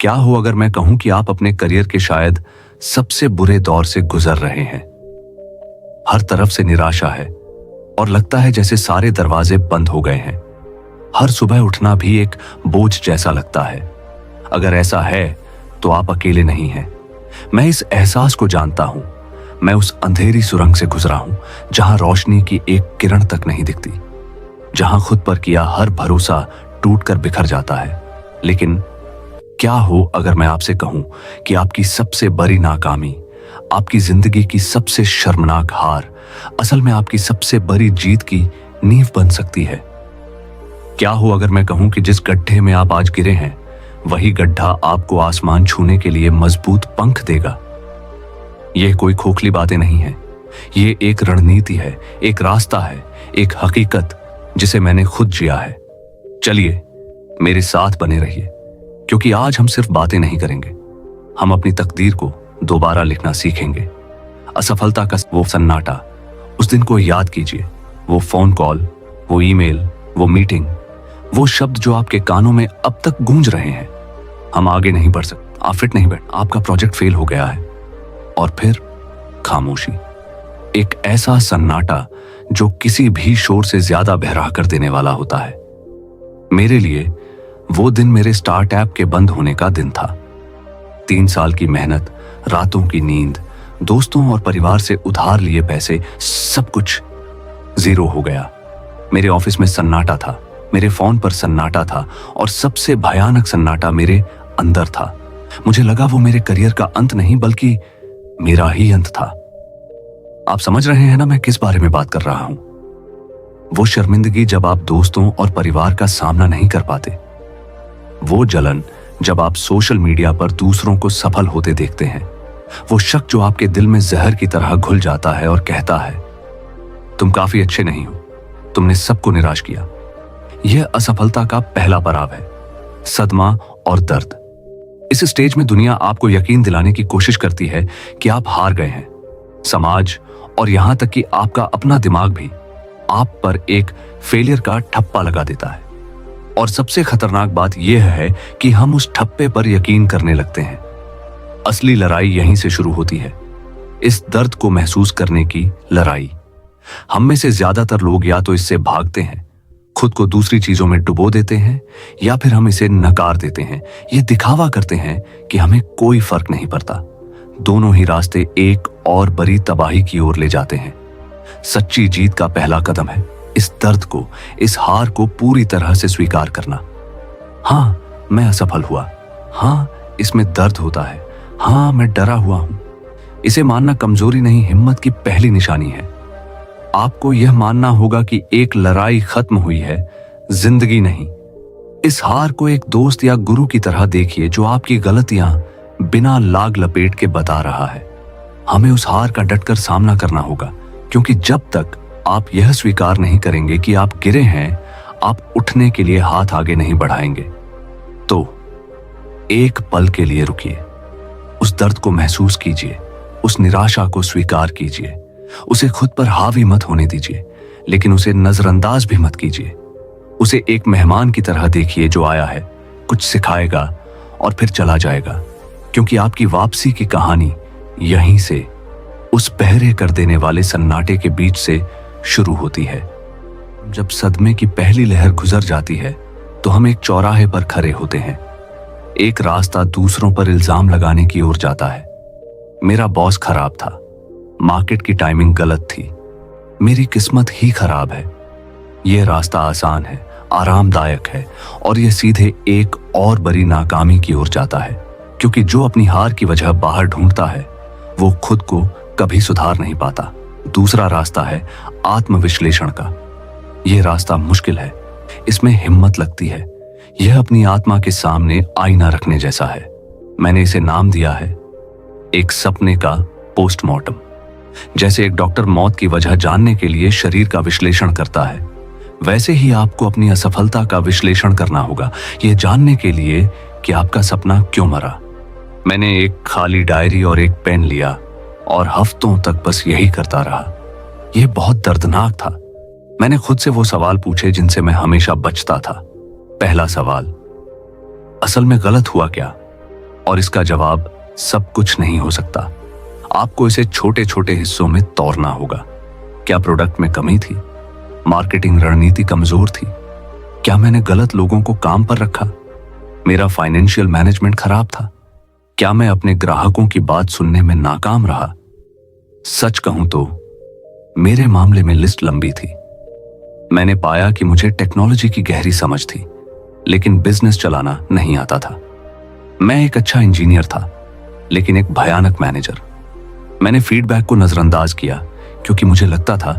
क्या हो अगर मैं कहूं कि आप अपने करियर के शायद सबसे बुरे दौर से गुजर रहे हैं। हर तरफ से निराशा है और लगता है जैसे सारे दरवाजे बंद हो गए हैं। हर सुबह उठना भी एक बोझ जैसा लगता है। अगर ऐसा है तो आप अकेले नहीं हैं। मैं इस एहसास को जानता हूं। मैं उस अंधेरी सुरंग से गुजरा हूं जहां रोशनी की एक किरण तक नहीं दिखती, जहां खुद पर किया हर भरोसा टूटकर बिखर जाता है। लेकिन क्या हो अगर मैं आपसे कहूं कि आपकी सबसे बड़ी नाकामी, आपकी जिंदगी की सबसे शर्मनाक हार असल में आपकी सबसे बड़ी जीत की नींव बन सकती है। क्या हो अगर मैं कहूं कि जिस गड्ढे में आप आज गिरे हैं वही गड्ढा आपको आसमान छूने के लिए मजबूत पंख देगा। यह कोई खोखली बातें नहीं है, ये एक रणनीति है, एक रास्ता है, एक हकीकत जिसे मैंने खुद जिया है। चलिए मेरे साथ बने रहिए, क्योंकि आज हम सिर्फ बातें नहीं करेंगे, हम अपनी तकदीर को दोबारा लिखना सीखेंगे। असफलता का वो सन्नाटा, उस दिन को याद कीजिए, वो फोन कॉल, वो ईमेल, वो मीटिंग, वो शब्द जो आपके कानों में अब तक गूंज रहे हैं। हम आगे नहीं बढ़ सकते, आप फिट नहीं बैठ, आपका प्रोजेक्ट फेल हो गया है। और फिर खामोशी, एक ऐसा सन्नाटा जो किसी भी शोर से ज्यादा बहरा कर देने वाला होता है। मेरे लिए वो दिन मेरे स्टार्टअप के बंद होने का दिन था। 3 साल की मेहनत, रातों की नींद, दोस्तों और परिवार से उधार लिए पैसे, सब कुछ जीरो हो गया। मेरे ऑफिस में सन्नाटा था, मेरे फोन पर सन्नाटा था और सबसे भयानक सन्नाटा मेरे अंदर था। मुझे लगा वो मेरे करियर का अंत नहीं बल्कि मेरा ही अंत था। आप समझ रहे हैं ना मैं किस बारे में बात कर रहा हूं? वो शर्मिंदगी जब आप दोस्तों और परिवार का सामना नहीं कर पाते, वो जलन जब आप सोशल मीडिया पर दूसरों को सफल होते देखते हैं, वो शक जो आपके दिल में जहर की तरह घुल जाता है और कहता है तुम काफी अच्छे नहीं हो, तुमने सबको निराश किया। यह असफलता का पहला पड़ाव है, सदमा और दर्द। इस स्टेज में दुनिया आपको यकीन दिलाने की कोशिश करती है कि आप हार गए हैं। समाज और यहां तक कि आपका अपना दिमाग भी आप पर एक फेलियर का ठप्पा लगा देता है। और सबसे खतरनाक बात यह है कि हम उस ठप्पे पर यकीन करने लगते हैं। असली लड़ाई यहीं से शुरू होती है, इस दर्द को महसूस करने की लड़ाई। हम में से ज्यादातर लोग या तो इससे भागते हैं, खुद को दूसरी चीजों में डुबो देते हैं, या फिर हम इसे नकार देते हैं। ये दिखावा करते हैं कि हमें कोई फर्क नहीं पड़ता। दोनों ही रास्ते एक और बड़ी तबाही की ओर ले जाते हैं। सच्ची जीत का पहला कदम है इस दर्द को, इस हार को पूरी तरह से स्वीकार करना। हाँ, मैं असफल हुआ। हाँ, इसमें दर्द होता है। हाँ, मैं डरा हुआ हूं। इसे मानना कमजोरी नहीं, हिम्मत की पहली निशानी है। आपको यह मानना होगा कि एक लड़ाई खत्म हुई है, जिंदगी नहीं। इस हार को एक दोस्त या गुरु की तरह देखिए जो आपकी गलतियां बिना लाग लपेट के बता रहा है। हमें उस हार का डटकर सामना करना होगा, क्योंकि जब तक आप यह स्वीकार नहीं करेंगे कि आप गिरे हैं, आप उठने के लिए हाथ आगे नहीं बढ़ाएंगे। तो एक पल के लिए रुकिए, उस दर्द को महसूस कीजिए, उस निराशा को स्वीकार कीजिए, उसे खुद पर हावी मत होने दीजिए, लेकिन उसे नजरअंदाज भी मत कीजिए। उसे एक मेहमान की तरह देखिए जो आया है, कुछ सिखाएगा और फिर चला जाएगा, क्योंकि आपकी वापसी की कहानी यहीं से, उस पहरे कर देने वाले सन्नाटे के बीच से शुरू होती है। जब सदमे की पहली लहर गुजर जाती है तो हम एक चौराहे पर खड़े होते हैं। एक रास्ता दूसरों पर इल्जाम लगाने की ओर जाता है। मेरा बॉस खराब था, मार्केट की टाइमिंग गलत थी, मेरी किस्मत ही खराब है। यह रास्ता आसान है, आरामदायक है और यह सीधे एक और बड़ी नाकामी की ओर जाता है, क्योंकि जो अपनी हार की वजह बाहर ढूंढता है वो खुद को कभी सुधार नहीं पाता। दूसरा रास्ता है आत्मविश्लेषण का। यह रास्ता मुश्किल है, इसमें हिम्मत लगती है। यह अपनी आत्मा के सामने आईना रखने जैसा है। मैंने इसे नाम दिया है एक सपने का पोस्टमार्टम। जैसे एक डॉक्टर मौत की वजह जानने के लिए शरीर का विश्लेषण करता है, वैसे ही आपको अपनी असफलता का विश्लेषण करना होगा, यह जानने के लिए कि आपका सपना क्यों मरा। मैंने एक खाली डायरी और एक पेन लिया और हफ्तों तक बस यही करता रहा। यह बहुत दर्दनाक था। मैंने खुद से वो सवाल पूछे जिनसे मैं हमेशा बचता था। पहला सवाल, असल में गलत हुआ क्या? और इसका जवाब सब कुछ नहीं हो सकता। आपको इसे छोटे छोटे हिस्सों में तोड़ना होगा। क्या प्रोडक्ट में कमी थी? मार्केटिंग रणनीति कमजोर थी? क्या मैंने गलत लोगों को काम पर रखा? मेरा फाइनेंशियल मैनेजमेंट खराब था? क्या मैं अपने ग्राहकों की बात सुनने में नाकाम रहा? सच कहूं तो मेरे मामले में लिस्ट लंबी थी। मैंने पाया कि मुझे टेक्नोलॉजी की गहरी समझ थी, लेकिन बिजनेस चलाना नहीं आता था। मैं एक अच्छा इंजीनियर था, लेकिन एक भयानक मैनेजर। मैंने फीडबैक को नजरअंदाज किया क्योंकि मुझे लगता था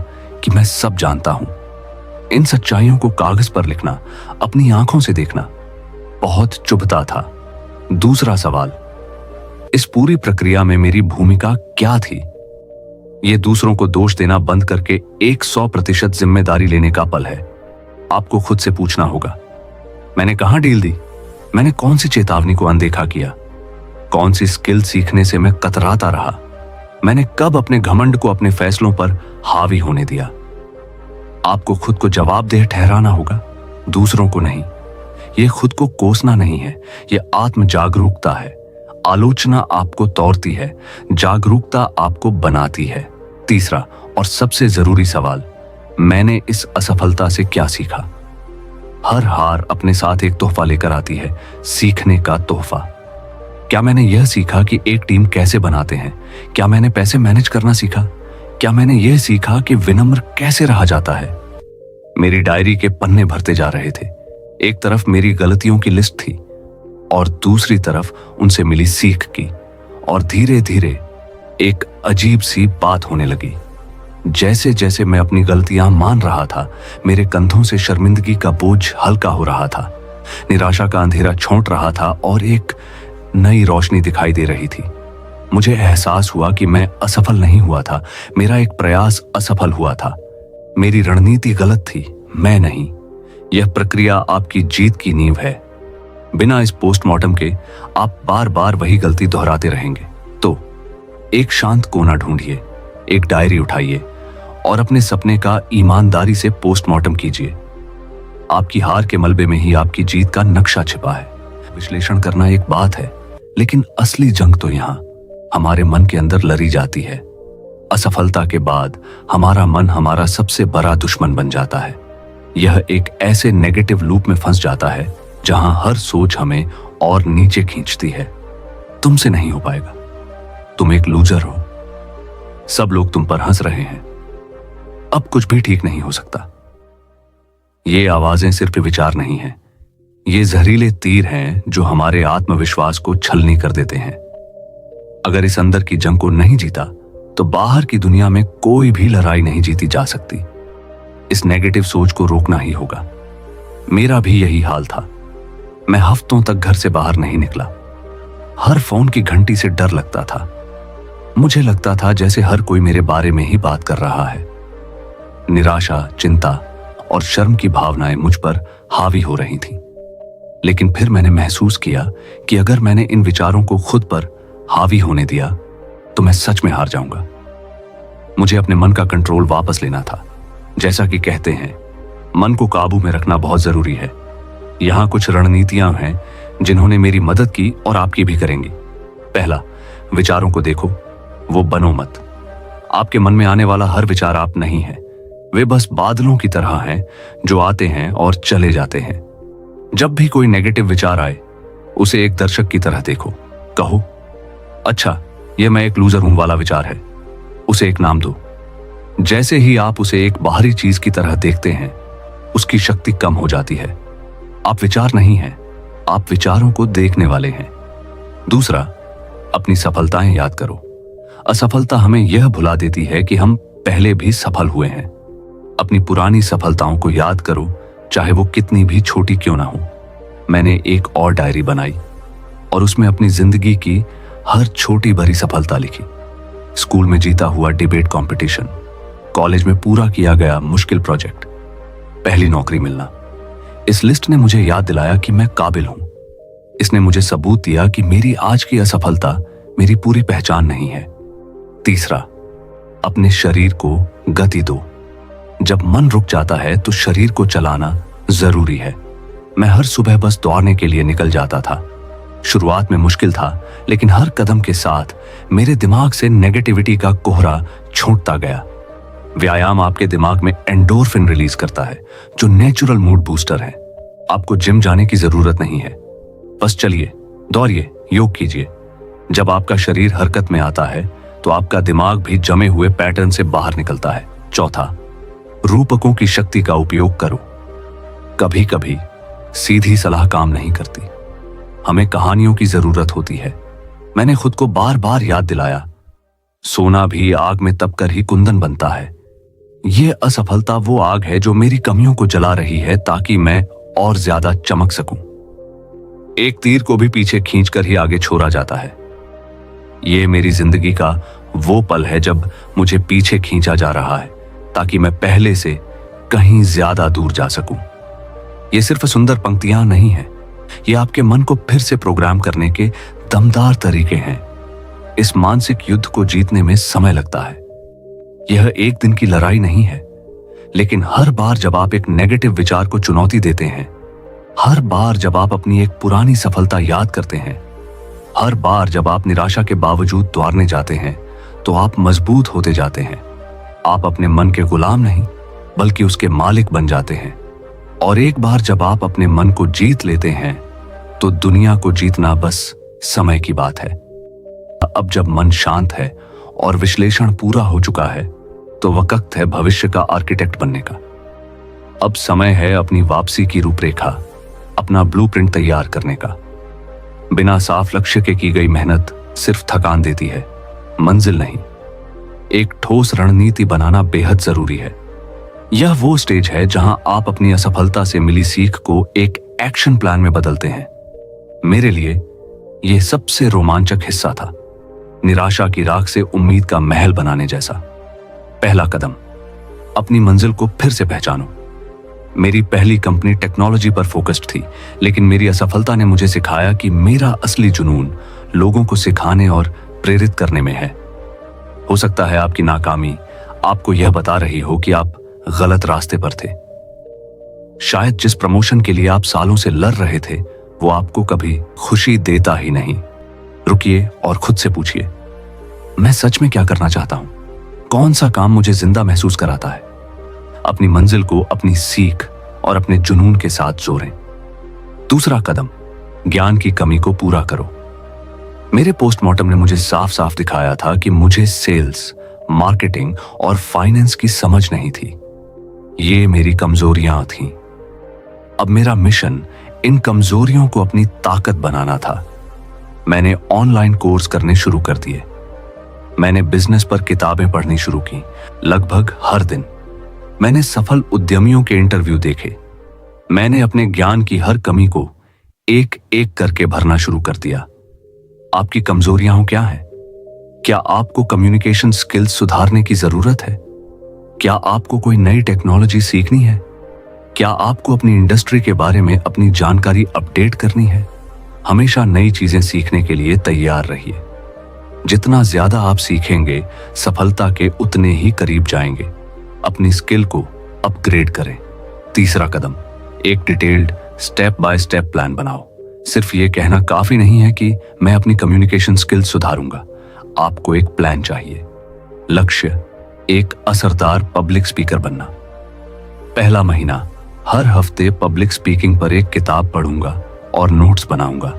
कि मैं सब जानता हूं। इन सच्चाइयों को कागज पर लिखना, अपनी आंखों से देखना बहुत चुभता था। दूसरा सवाल, इस पूरी प्रक्रिया में मेरी भूमिका क्या थी? यह दूसरों को दोष देना बंद करके 100% जिम्मेदारी लेने का पल है। आपको खुद से पूछना होगा, मैंने कहां डील दी? मैंने कौन सी चेतावनी को अनदेखा किया? कौन सी स्किल सीखने से मैं कतराता रहा? मैंने कब अपने घमंड को अपने फैसलों पर हावी होने दिया? आपको खुद को जवाबदेह ठहराना होगा, दूसरों को नहीं। यह खुद को कोसना नहीं है, यह आत्म जागरूकता है। आलोचना आपको तोड़ती है, जागरूकता आपको बनाती है। तीसरा और सबसे जरूरी सवाल, मैंने इस असफलता से क्या सीखा? हर हार अपने साथ एक तोहफा लेकर आती है, सीखने का तोहफा। क्या मैंने यह सीखा कि एक टीम कैसे बनाते हैं? क्या मैंने पैसे मैनेज करना सीखा? क्या मैंने यह सीखा कि विनम्र कैसे रहा जाता है? मेरी डायरी के पन्ने भरते जा रहे थे। एक तरफ मेरी गलतियों की लिस्ट थी और दूसरी तरफ उनसे मिली सीख की। और धीरे धीरे एक अजीब सी बात होने लगी। जैसे जैसे मैं अपनी गलतियां मान रहा था, मेरे कंधों से शर्मिंदगी का बोझ हल्का हो रहा था। निराशा का अंधेरा छौंट रहा था और एक नई रोशनी दिखाई दे रही थी। मुझे एहसास हुआ कि मैं असफल नहीं हुआ था, मेरा एक प्रयास असफल हुआ था। मेरी रणनीति गलत थी, मैं नहीं। यह प्रक्रिया आपकी जीत की नींव है। बिना इस पोस्टमार्टम के आप बार बार वही गलती दोहराते रहेंगे। तो एक शांत कोना ढूंढिए, एक डायरी उठाइए और अपने सपने का ईमानदारी से पोस्टमार्टम कीजिए। आपकी हार के मलबे में ही आपकी जीत का नक्शा छिपा है। विश्लेषण करना एक बात है, लेकिन असली जंग तो यहां हमारे मन के अंदर लड़ी जाती है। असफलता के बाद हमारा मन हमारा सबसे बड़ा दुश्मन बन जाता है। यह एक ऐसे नेगेटिव लूप में फंस जाता है जहां हर सोच हमें और नीचे खींचती है। तुमसे नहीं हो पाएगा, तुम एक लूजर हो, सब लोग तुम पर हंस रहे हैं, अब कुछ भी ठीक नहीं हो सकता। ये आवाजें सिर्फ विचार नहीं हैं, ये जहरीले तीर हैं जो हमारे आत्मविश्वास को छलनी कर देते हैं। अगर इस अंदर की जंग को नहीं जीता तो बाहर की दुनिया में कोई भी लड़ाई नहीं जीती जा सकती। इस नेगेटिव सोच को रोकना ही होगा। मेरा भी यही हाल था। मैं हफ्तों तक घर से बाहर नहीं निकला। हर फोन की घंटी से डर लगता था। मुझे लगता था जैसे हर कोई मेरे बारे में ही बात कर रहा है। निराशा, चिंता और शर्म की भावनाएं मुझ पर हावी हो रही थीं। लेकिन फिर मैंने महसूस किया कि अगर मैंने इन विचारों को खुद पर हावी होने दिया तो मैं सच में हार जाऊंगा। मुझे अपने मन का कंट्रोल वापस लेना था। जैसा कि कहते हैं, मन को काबू में रखना बहुत जरूरी है। यहां कुछ रणनीतियां हैं जिन्होंने मेरी मदद की और आपकी भी करेंगी। पहला, विचारों को देखो, वो बनो मत। आपके मन में आने वाला हर विचार आप नहीं है, वे बस बादलों की तरह हैं जो आते हैं और चले जाते हैं। जब भी कोई नेगेटिव विचार आए, उसे एक दर्शक की तरह देखो। कहो, अच्छा, यह मैं एक लूजर हूं वाला विचार है, उसे एक नाम दो। जैसे ही आप उसे एक बाहरी चीज की तरह देखते हैं, उसकी शक्ति कम हो जाती है। आप विचार नहीं हैं, आप विचारों को देखने वाले हैं। दूसरा, अपनी सफलताएं याद करो। असफलता हमें यह भुला देती है कि हम पहले भी सफल हुए हैं। अपनी पुरानी सफलताओं को याद करो, चाहे वो कितनी भी छोटी क्यों ना हो। मैंने एक और डायरी बनाई और उसमें अपनी जिंदगी की हर छोटी बड़ी सफलता लिखी। स्कूल में जीता हुआ डिबेट कंपटीशन, कॉलेज में पूरा किया गया मुश्किल प्रोजेक्ट, पहली नौकरी मिलना। इस लिस्ट ने मुझे याद दिलाया कि मैं काबिल हूं। इसने मुझे सबूत दिया कि मेरी आज की असफलता मेरी पूरी पहचान नहीं है। तीसरा, अपने शरीर को गति दो। जब मन रुक जाता है तो शरीर को चलाना जरूरी है। मैं हर सुबह बस दौड़ने के लिए निकल जाता था। शुरुआत में मुश्किल था, लेकिन हर कदम के साथ मेरे दिमाग से नेगेटिविटी का कोहरा छूटता गया। व्यायाम आपके दिमाग में एंडोर्फिन रिलीज करता है, जो नेचुरल मूड बूस्टर है। आपको जिम जाने की जरूरत नहीं है, बस चलिए, दौड़िए, योग कीजिए। जब आपका शरीर हरकत में आता है तो आपका दिमाग भी जमे हुए पैटर्न से बाहर निकलता है। चौथा, रूपकों की शक्ति का उपयोग करो। कभी कभी सीधी सलाह काम नहीं करती, हमें कहानियों की जरूरत होती है। मैंने खुद को बार बार याद दिलाया, सोना भी आग में तपकर ही कुंदन बनता है। यह असफलता वो आग है जो मेरी कमियों को जला रही है, ताकि मैं और ज्यादा चमक सकूं। एक तीर को भी पीछे खींचकर ही आगे छोड़ा जाता है। यह मेरी जिंदगी का वो पल है जब मुझे पीछे खींचा जा रहा है, ताकि मैं पहले से कहीं ज्यादा दूर जा सकूं। ये सिर्फ सुंदर पंक्तियां नहीं हैं, ये आपके मन को फिर से प्रोग्राम करने के दमदार तरीके हैं। इस मानसिक युद्ध को जीतने में समय लगता है। यह एक दिन की लड़ाई नहीं है, लेकिन हर बार जब आप एक नेगेटिव विचार को चुनौती देते हैं, हर बार जब आप अपनी एक पुरानी सफलता याद करते हैं, हर बार जब आप निराशा के बावजूद द्वारने जाते हैं, तो आप मजबूत होते जाते हैं। आप अपने मन के गुलाम नहीं, बल्कि उसके मालिक बन जाते हैं। और एक बार जब आप अपने मन को जीत लेते हैं, तो दुनिया को जीतना बस समय की बात है। अब जब मन शांत है और विश्लेषण पूरा हो चुका है, तो वक्त है भविष्य का आर्किटेक्ट बनने का। अब समय है अपनी वापसी की रूपरेखा, अपना ब्लूप्रिंट तैयार करने का। बिना साफ लक्ष्य के की गई मेहनत सिर्फ थकान देती है, मंजिल नहीं। एक ठोस रणनीति बनाना बेहद जरूरी है। यह वो स्टेज है जहां आप अपनी असफलता से मिली सीख को एक एक्शन प्लान में बदलते हैं। मेरे लिए यह सबसे रोमांचक हिस्सा था, निराशा की राख से उम्मीद का महल बनाने जैसा। पहला कदम, अपनी मंजिल को फिर से पहचानो। मेरी पहली कंपनी टेक्नोलॉजी पर फोकस्ड थी, लेकिन मेरी असफलता ने मुझे सिखाया कि मेरा असली जुनून लोगों को सिखाने और प्रेरित करने में है। हो सकता है आपकी नाकामी आपको यह बता रही हो कि आप गलत रास्ते पर थे। शायद जिस प्रमोशन के लिए आप सालों से लड़ रहे थे, वो आपको कभी खुशी देता ही नहीं। रुकिए और खुद से पूछिए, मैं सच में क्या करना चाहता हूं? कौन सा काम मुझे जिंदा महसूस कराता है? अपनी मंजिल को अपनी सीख और अपने जुनून के साथ जोड़ें। दूसरा कदम, ज्ञान की कमी को पूरा करो। मेरे पोस्टमार्टम ने मुझे साफ साफ दिखाया था कि मुझे सेल्स, मार्केटिंग और फाइनेंस की समझ नहीं थी। ये मेरी कमजोरियां थीं। अब मेरा मिशन इन कमजोरियों को अपनी ताकत बनाना था। मैंने ऑनलाइन कोर्स करने शुरू कर दिए। मैंने बिजनेस पर किताबें पढ़नी शुरू की, लगभग हर दिन। मैंने सफल उद्यमियों के इंटरव्यू देखे। मैंने अपने ज्ञान की हर कमी को एक एक करके भरना शुरू कर दिया। आपकी कमजोरियां क्या हैं? क्या आपको कम्युनिकेशन स्किल्स सुधारने की जरूरत है? क्या आपको कोई नई टेक्नोलॉजी सीखनी है? क्या आपको अपनी इंडस्ट्री के बारे में अपनी जानकारी अपडेट करनी है? हमेशा नई चीजें सीखने के लिए तैयार रहिए। जितना ज्यादा आप सीखेंगे, सफलता के उतने ही करीब जाएंगे। अपनी स्किल को अपग्रेड करें। तीसरा कदम, एक detailed step by step plan बनाओ। सिर्फ ये कहना काफी नहीं है कि मैं अपनी कम्युनिकेशन स्किल सुधारूंगा। आपको एक प्लान चाहिए। लक्ष्य, एक असरदार पब्लिक स्पीकर बनना। पहला महीना, हर हफ्ते पब्लिक स्पीकिंग पर एक किताब पढ़ूंगा और नोट्स बनाऊंगा।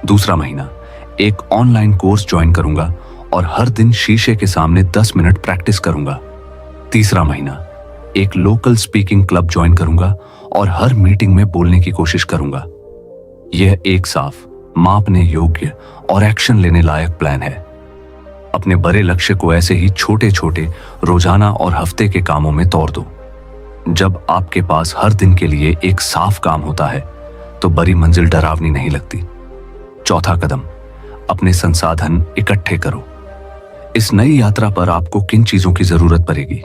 दूसरा महीना, एक ऑनलाइन कोर्स ज्वाइन करूंगा और हर दिन शीशे के सामने 10 मिनट प्रैक्टिस करूंगा। तीसरा महीना, एक लोकल स्पीकिंग क्लब ज्वाइन करूंगा और हर मीटिंग में बोलने की कोशिश करूंगा। यह एक साफ, मापने योग्य और एक्शन लेने लायक प्लान है। अपने बड़े लक्ष्य को ऐसे ही छोटे छोटे रोजाना और हफ्ते के कामों में तोड़ दो। जब आपके पास हर दिन के लिए एक साफ काम होता है, तो बड़ी मंजिल डरावनी नहीं लगती। चौथा कदम, अपने संसाधन इकट्ठे करो। इस नई यात्रा पर आपको किन चीजों की जरूरत पड़ेगी?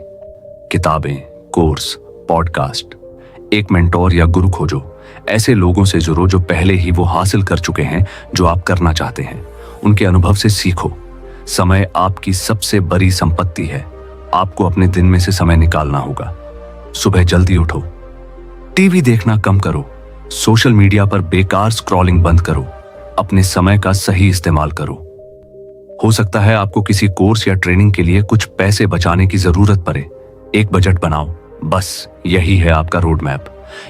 किताबें, कोर्स, पॉडकास्ट। एक मेंटोर या गुरु खोजो। ऐसे लोगों से जुड़ो जो पहले ही वो हासिल कर चुके हैं जो आप करना चाहते हैं। उनके अनुभव से सीखो। समय आपकी सबसे बड़ी संपत्ति है। आपको अपने दिन में से समय निकालना होगा। सुबह जल्दी उठो। टीवी देखना कम करो। सोशल मीडिया पर बेकार स्क्रॉलिंग बंद करो। अपने समय का सही इस्तेमाल करो। हो सकता है आपको किसी कोर्स या ट्रेनिंग के लिए कुछ पैसे बचाने की जरूरत पड़े। एक बजट बनाओ, बस यही है आपका रोड मैप।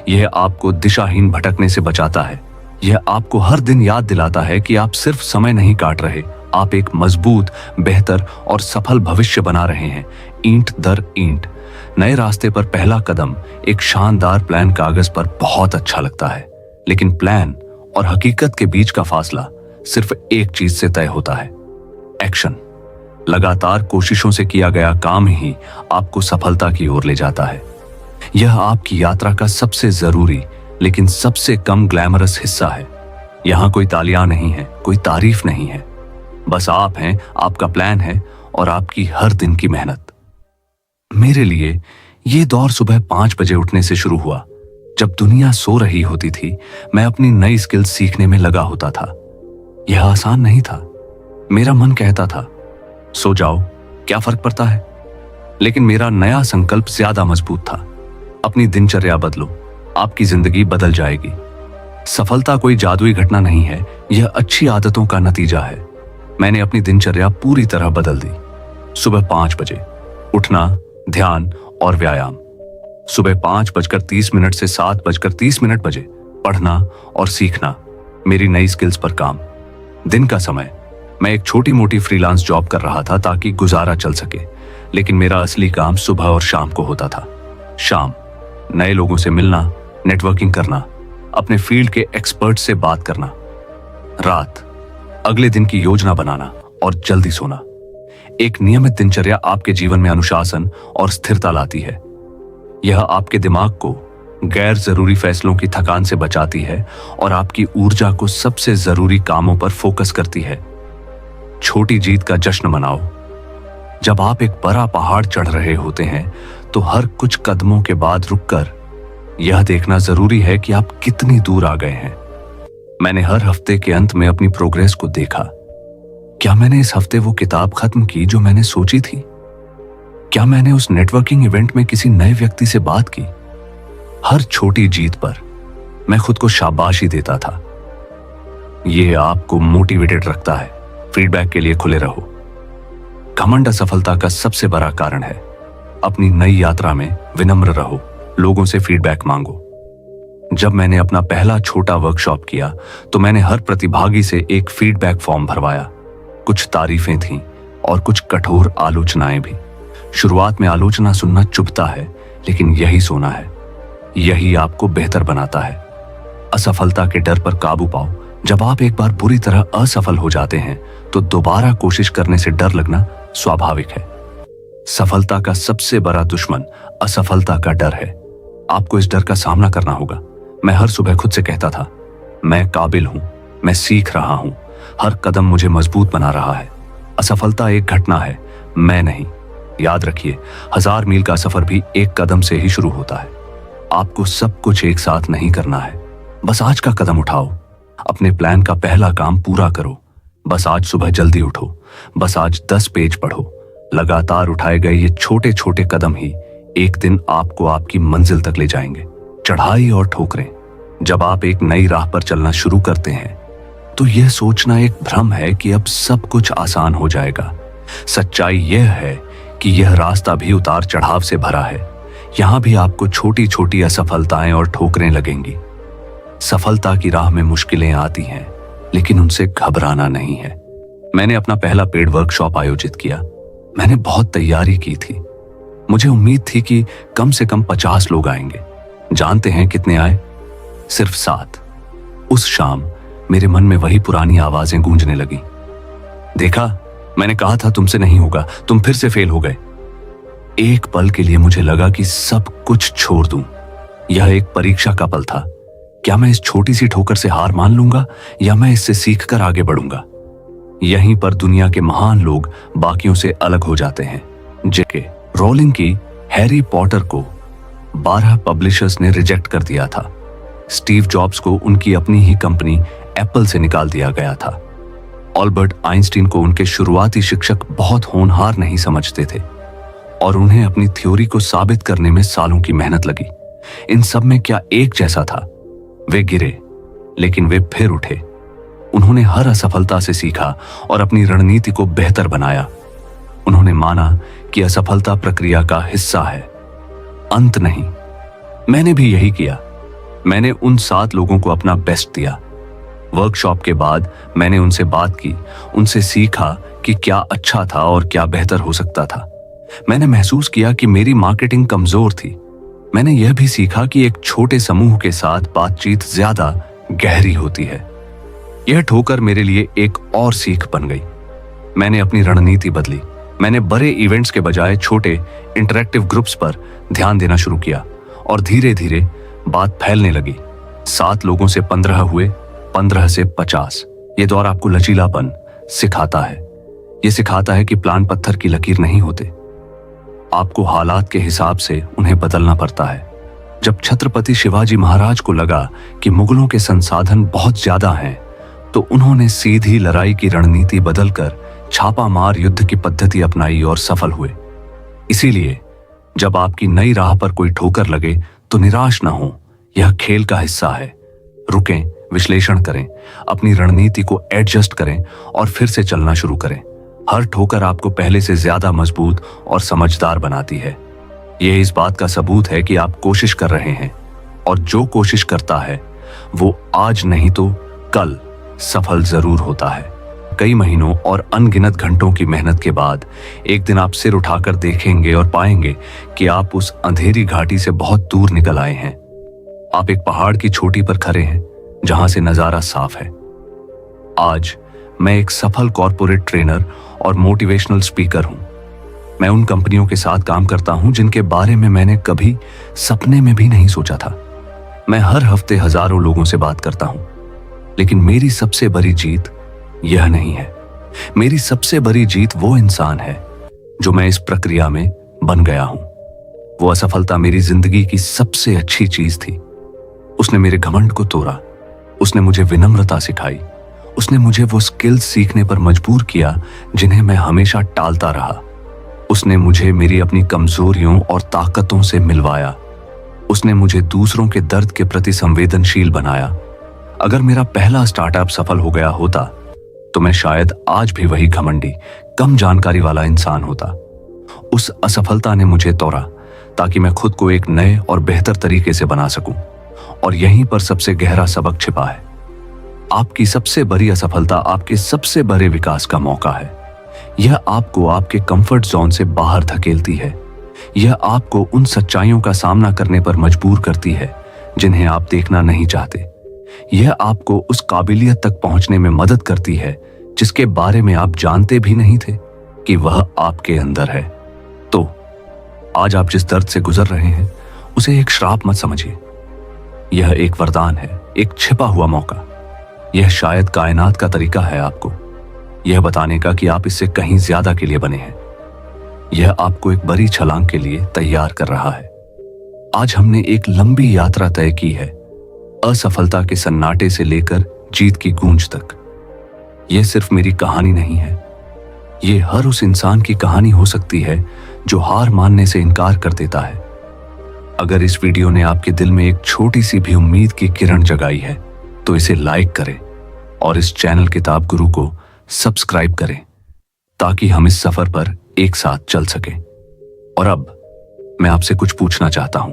यह आपको दिशाहीन भटकने से बचाता है। यह आपको हर दिन याद दिलाता है कि आप सिर्फ समय नहीं काट रहे, आप एक मजबूत, बेहतर और सफल भविष्य बना रहे हैं, ईंट दर ईंट। नए रास्ते पर पहला कदम एक शानदार प्लान कागज पर बहुत अच्छा लगता है, लेकिन प्लान और हकीकत के बीच का फासला सिर्फ एक चीज से तय होता है, एक्शन। लगातार कोशिशों से किया गया काम ही आपको सफलता की ओर ले जाता है। यह आपकी यात्रा का सबसे जरूरी लेकिन सबसे कम ग्लैमरस हिस्सा है। यहां कोई तालियां नहीं है, कोई तारीफ नहीं है, बस आप हैं, आपका प्लान है और आपकी हर दिन की मेहनत। मेरे लिए यह दौर सुबह 5 बजे उठने से शुरू हुआ। जब दुनिया सो रही होती थी, मैं अपनी नई स्किल सीखने में लगा होता था। यह आसान नहीं था। मेरा मन कहता था, सो जाओ, क्या फर्क पड़ता है। लेकिन मेरा नया संकल्प ज्यादा मजबूत था। अपनी दिनचर्या बदलो, आपकी जिंदगी बदल जाएगी। सफलता कोई जादुई घटना नहीं है, यह अच्छी आदतों का नतीजा है। मैंने अपनी दिनचर्या पूरी तरह बदल दी। सुबह 5 बजे उठना, ध्यान और व्यायाम। सुबह 5:30 से 7:30 बजे पढ़ना और सीखना, मेरी नई स्किल्स पर काम। दिन का समय मैं एक छोटी मोटी फ्रीलांस जॉब कर रहा था ताकि गुजारा चल सके, लेकिन मेरा असली काम सुबह और शाम को होता था। शाम, नए लोगों से मिलना, नेटवर्किंग करना, अपने फील्ड के एक्सपर्ट से बात करना। रात, अगले दिन की योजना बनाना और जल्दी सोना। एक नियमित दिनचर्या आपके जीवन में अनुशासन और स्थिरता लाती है। यह आपके दिमाग को गैर जरूरी फैसलों की थकान से बचाती है और आपकी ऊर्जा को सबसे जरूरी कामों पर फोकस करती है। छोटी जीत का जश्न मनाओ। जब आप एक बड़ा पहाड़ चढ़ रहे होते हैं तो हर कुछ कदमों के बाद रुककर यह देखना जरूरी है कि आप कितनी दूर आ गए हैं। मैंने हर हफ्ते के अंत में अपनी प्रोग्रेस को देखा। क्या मैंने इस हफ्ते वो किताब खत्म की जो मैंने सोची थी? क्या मैंने उस नेटवर्किंग इवेंट में किसी नए व्यक्ति से बात की? हर छोटी जीत पर मैं खुद को शाबाशी देता था। यह आपको मोटिवेटेड रखता है। फीडबैक के लिए खुले रहो। घमंड असफलता का सबसे बड़ा कारण है। अपनी नई यात्रा में विनम्र रहो, लोगों से फीडबैक मांगो। जब मैंने अपना पहला छोटा वर्कशॉप किया तो मैंने हर प्रतिभागी से एक फीडबैक फॉर्म भरवाया। कुछ तारीफें थीं और कुछ कठोर आलोचनाएं भी। शुरुआत में आलोचना सुनना चुभता है, लेकिन यही सोना है। यही आपको बेहतर बनाता है। असफलता के डर पर काबू पाओ। जब आप एक बार बुरी तरह असफल हो जाते हैं तो दोबारा कोशिश करने से डर लगना स्वाभाविक है। सफलता का सबसे बड़ा दुश्मन असफलता का डर है। आपको इस डर का सामना करना होगा। मैं हर सुबह खुद से कहता था, मैं काबिल हूं, मैं सीख रहा हूं, हर कदम मुझे मजबूत बना रहा है। असफलता एक घटना है, मैं नहीं। याद रखिए, 1000 मील का सफर भी एक कदम से ही शुरू होता है। आपको सब कुछ एक साथ नहीं करना है। बस आज का कदम उठाओ। अपने प्लान का पहला काम पूरा करो। बस आज सुबह जल्दी उठो। बस आज 10 पेज पढ़ो। लगातार उठाए गए ये छोटे छोटे कदम ही एक दिन आपको आपकी मंजिल तक ले जाएंगे। चढ़ाई और ठोकरें। जब आप एक नई राह पर चलना शुरू करते हैं तो यह सोचना एक भ्रम है कि अब सब कुछ आसान हो जाएगा। सच्चाई यह है कि यह रास्ता भी उतार चढ़ाव से भरा है। यहां भी आपको छोटी छोटी असफलताएं और ठोकरें लगेंगी। सफलता की राह में मुश्किलें आती हैं, लेकिन उनसे घबराना नहीं है। मैंने अपना पहला पेड वर्कशॉप आयोजित किया। मैंने बहुत तैयारी की थी। मुझे उम्मीद थी कि कम से कम 50 लोग आएंगे। जानते हैं कितने आए? सिर्फ 7। उस शाम मेरे मन में वही पुरानी आवाजें गूंजने लगी। देखा, मैंने कहा था तुमसे नहीं होगा, तुम फिर से फेल हो गए। एक पल के लिए मुझे लगा कि सब कुछ छोड़ दूं। यह एक परीक्षा का पल था। क्या मैं इस छोटी सी ठोकर से हार मान लूंगा या मैं इससे सीखकर आगे बढ़ूंगा? यहीं पर दुनिया के महान लोग बाकियों से अलग हो जाते हैं। जेके रोलिंग की हैरी पॉटर को 12 पब्लिशर्स ने रिजेक्ट कर दिया था। स्टीव जॉब्स को उनकी अपनी ही कंपनी एप्पल से निकाल दिया गया था। अल्बर्ट आइंस्टीन को उनके शुरुआती शिक्षक बहुत होनहार नहीं समझते थे और उन्हें अपनी थ्योरी को साबित करने में सालों की मेहनत लगी। इन सब में क्या एक जैसा था? वे गिरे, लेकिन वे फिर उठे। उन्होंने हर असफलता से सीखा और अपनी रणनीति को बेहतर बनाया। उन्होंने माना कि असफलता प्रक्रिया का हिस्सा है, अंत नहीं। मैंने भी यही किया। मैंने उन 7 लोगों को अपना बेस्ट दिया। वर्कशॉप के बाद मैंने उनसे बात की, उनसे सीखा कि क्या अच्छा था और क्या बेहतर हो सकता था। मैंने महसूस किया कि मेरी मार्केटिंग कमजोर थी। मैंने यह भी सीखा कि एक छोटे समूह के साथ बातचीत ज्यादा गहरी होती है। यह ठोकर मेरे लिए एक और सीख बन गई। मैंने अपनी रणनीति बदली। मैंने बड़े इवेंट्स के बजाय छोटे इंटरैक्टिव ग्रुप्स पर ध्यान देना शुरू किया और धीरे धीरे बात फैलने लगी। 7 लोगों से 15 हुए, 15 से 50। ये दौर आपको लचीलापन सिखाता है। ये सिखाता है कि प्लान पत्थर की लकीर नहीं होते, आपको हालात के हिसाब से उन्हें बदलना पड़ता है। जब छत्रपति शिवाजी महाराज को लगा कि मुगलों के संसाधन बहुत ज्यादा हैं, तो उन्होंने सीधी लड़ाई की रणनीति बदलकर छापामार युद्ध की पद्धति अपनाई और सफल हुए। इसीलिए जब आपकी नई राह पर कोई ठोकर लगे तो निराश ना हो, यह खेल का हिस्सा है। रुकें, विश्लेषण करें, अपनी रणनीति को एडजस्ट करें और फिर से चलना शुरू करें। हर ठोकर आपको पहले से ज्यादा मजबूत और समझदार बनाती है। यह इस बात का सबूत है कि आप कोशिश कर रहे हैं, और जो कोशिश करता है वो आज नहीं तो कल सफल जरूर होता है। कई महीनों और अनगिनत घंटों की मेहनत के बाद एक दिन आप सिर उठाकर देखेंगे और पाएंगे कि आप उस अंधेरी घाटी से बहुत दूर निकल आए हैं। आप एक पहाड़ की चोटी पर खड़े हैं जहां से नजारा साफ है। आज मैं एक सफल कॉर्पोरेट ट्रेनर और मोटिवेशनल स्पीकर हूं। मैं उन कंपनियों के साथ काम करता हूं जिनके बारे में मैंने कभी सपने में भी नहीं सोचा था। मैं हर हफ्ते हजारों लोगों से बात करता हूं, लेकिन मेरी सबसे बड़ी जीत यह नहीं है। मेरी सबसे बड़ी जीत वो इंसान है जो मैं इस प्रक्रिया में बन गया हूं। वो असफलता मेरी जिंदगी की सबसे अच्छी चीज थी। उसने मेरे घमंड को तोड़ा, उसने मुझे विनम्रता सिखाई, उसने मुझे वो स्किल्स सीखने पर मजबूर किया जिन्हें मैं हमेशा टालता रहा। उसने मुझे मेरी अपनी कमजोरियों और ताकतों से मिलवाया। उसने मुझे दूसरों के दर्द के प्रति संवेदनशील बनाया। अगर मेरा पहला स्टार्टअप सफल हो गया होता तो मैं शायद आज भी वही घमंडी, कम जानकारी वाला इंसान होता। उस असफलता ने मुझे तोड़ा ताकि मैं खुद को एक नए और बेहतर तरीके से बना सकूं, और यहीं पर सबसे गहरा सबक छिपा है। आपकी सबसे बड़ी असफलता आपके सबसे बड़े विकास का मौका है। यह आपको आपके कंफर्ट जोन से बाहर धकेलती है। यह आपको उन सच्चाइयों का सामना करने पर मजबूर करती है जिन्हें आप देखना नहीं चाहते। यह आपको उस काबिलियत तक पहुंचने में मदद करती है जिसके बारे में आप जानते भी नहीं थे कि वह आपके अंदर है। तो आज आप जिस दर्द से गुजर रहे हैं उसे एक श्राप मत समझिए। यह एक वरदान है, एक छिपा हुआ मौका। यह शायद कायनात का तरीका है आपको यह बताने का कि आप इससे कहीं ज्यादा के लिए बने हैं। यह आपको एक बड़ी छलांग के लिए तैयार कर रहा है। आज हमने एक लंबी यात्रा तय की है, असफलता के सन्नाटे से लेकर जीत की गूंज तक। यह सिर्फ मेरी कहानी नहीं है, यह हर उस इंसान की कहानी हो सकती है जो हार मानने से इनकार कर देता है। अगर इस वीडियो ने आपके दिल में एक छोटी सी भी उम्मीद की किरण जगाई है तो इसे लाइक करें और इस चैनल किताब गुरु को सब्सक्राइब करें ताकि हम इस सफर पर एक साथ चल सकें। और अब मैं आपसे कुछ पूछना चाहता हूं,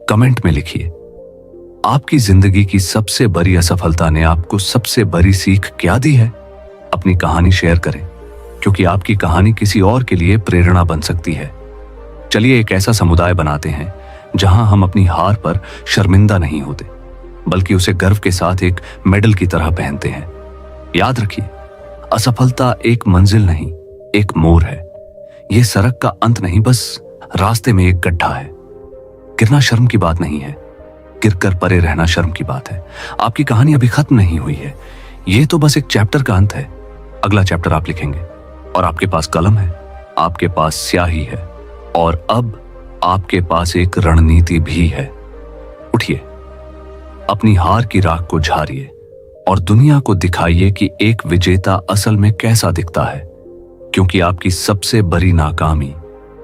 कमेंट में लिखिए, आपकी जिंदगी की सबसे बड़ी असफलता ने आपको सबसे बड़ी सीख क्या दी है? अपनी कहानी शेयर करें, क्योंकि आपकी कहानी किसी और के लिए प्रेरणा बन सकती है। चलिए एक ऐसा समुदाय बनाते हैं जहां हम अपनी हार पर शर्मिंदा नहीं होते, बल्कि उसे गर्व के साथ एक मेडल की तरह पहनते हैं। याद रखिए, असफलता एक मंजिल नहीं, एक मोड़ है। यह सड़क का अंत नहीं, बस रास्ते में एक गड्ढा है। गिरना शर्म की बात नहीं है, गिरकर परे रहना शर्म की बात है। आपकी कहानी अभी खत्म नहीं हुई है, यह तो बस एक चैप्टर का अंत है। अगला चैप्टर आप लिखेंगे, और आपके पास कलम है, आपके पास स्याही है, और अब आपके पास एक रणनीति भी है। उठिए, अपनी हार की राख को झाड़िए और दुनिया को दिखाइए कि एक विजेता असल में कैसा दिखता है, क्योंकि आपकी सबसे बड़ी नाकामी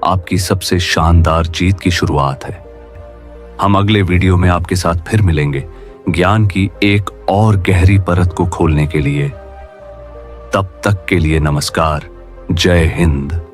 आपकी सबसे शानदार जीत की शुरुआत है। हम अगले वीडियो में आपके साथ फिर मिलेंगे, ज्ञान की एक और गहरी परत को खोलने के लिए। तब तक के लिए नमस्कार। जय हिंद।